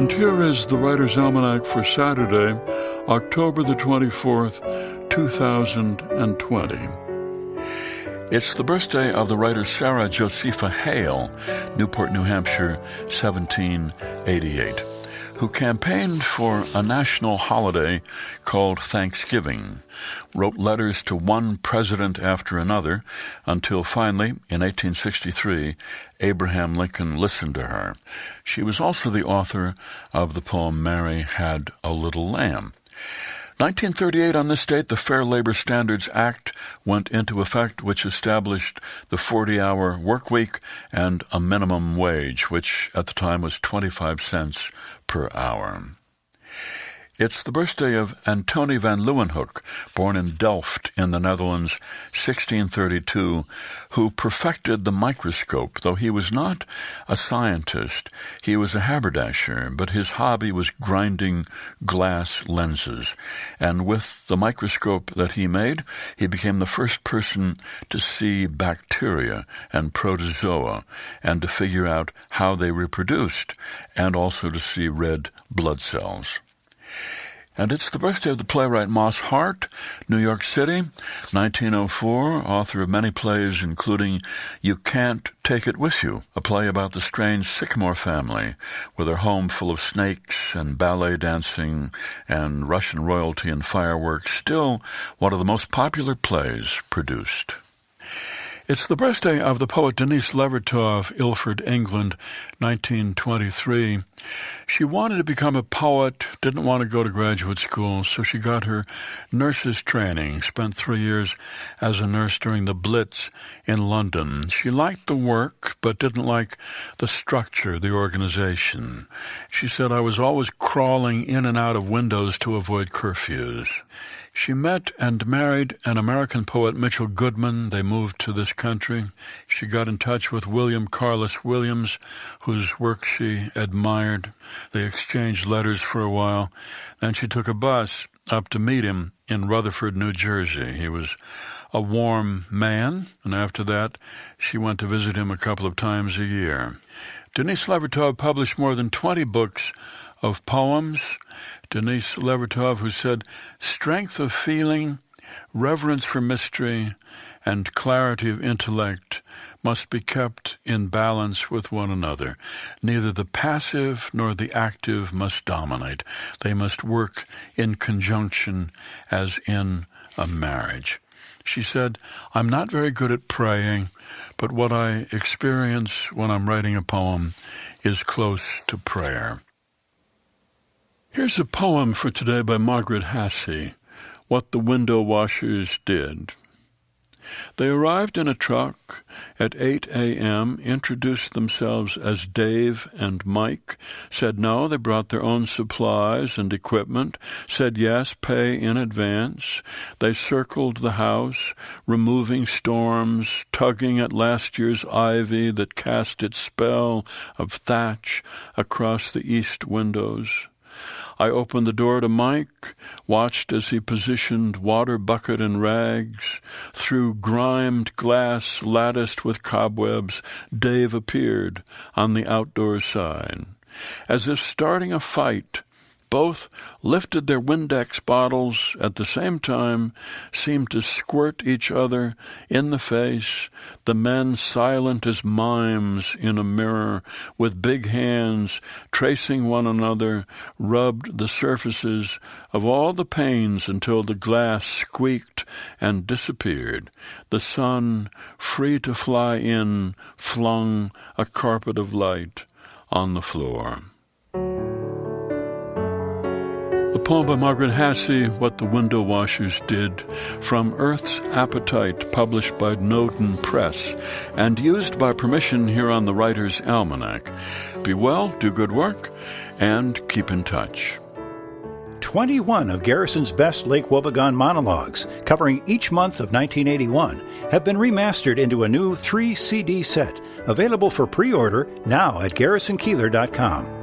And here is the Writer's Almanac for Saturday, October the 24th, 2020. It's the birthday of the writer Sarah Josepha Hale, Newport, New Hampshire, 1788, who campaigned for a national holiday called Thanksgiving, wrote letters to one president after another, until finally, in 1863, Abraham Lincoln listened to her. She was also the author of the poem Mary Had a Little Lamb. 1938, on this date, the Fair Labor Standards Act went into effect, which established the 40-hour work week and a minimum wage, which at the time was 25 cents per hour. It's the birthday of Antony van Leeuwenhoek, born in Delft in the Netherlands, 1632, who perfected the microscope. Though he was not a scientist, he was a haberdasher, but his hobby was grinding glass lenses. And with the microscope that he made, he became the first person to see bacteria and protozoa and to figure out how they reproduced, and also to see red blood cells. And it's the birthday of the playwright Moss Hart, New York City, 1904, author of many plays, including You Can't Take It With You, a play about the strange Sycamore family, with their home full of snakes and ballet dancing and Russian royalty and fireworks, still one of the most popular plays produced. It's the birthday of the poet Denise Levertov, Ilford, England, 1923. She wanted to become a poet, didn't want to go to graduate school, so she got her nurse's training, spent 3 years as a nurse during the Blitz in London. She liked the work, but didn't like the structure, the organization. She said, I was always crawling in and out of windows to avoid curfews. She met and married an American poet, Mitchell Goodman. They moved to this country. She got in touch with William Carlos Williams, whose work she admired. They exchanged letters for a while. Then she took a bus up to meet him in Rutherford, New Jersey. He was a warm man, and after that, she went to visit him a couple of times a year. Denise Levertov published more than 20 books of poems. Denise Levertov, who said, strength of feeling, reverence for mystery, and clarity of intellect must be kept in balance with one another. Neither the passive nor the active must dominate. They must work in conjunction as in a marriage. She said, I'm not very good at praying, but what I experience when I'm writing a poem is close to prayer. Here's a poem for today by Margaret Hassey, What the Window Washers Did. They arrived in a truck at 8 a.m., introduced themselves as Dave and Mike, said no, they brought their own supplies and equipment, said yes, pay in advance. They circled the house, removing storms, tugging at last year's ivy that cast its spell of thatch across the east windows. I opened the door to Mike, watched as he positioned water bucket and rags. Through grimed glass latticed with cobwebs, Dave appeared on the outdoor side. As if starting a fight, both lifted their Windex bottles at the same time, seemed to squirt each other in the face, the men silent as mimes in a mirror, with big hands tracing one another, rubbed the surfaces of all the panes until the glass squeaked and disappeared. The sun, free to fly in, flung a carpet of light on the floor. The poem by Margaret Hassey, What the Window Washers Did, from Earth's Appetite, published by Noden Press, and used by permission here on the Writer's Almanac. Be well, do good work, and keep in touch. 21 of Garrison's best Lake Wobegon monologues, covering each month of 1981, have been remastered into a new 3-CD set, available for pre-order now at GarrisonKeillor.com.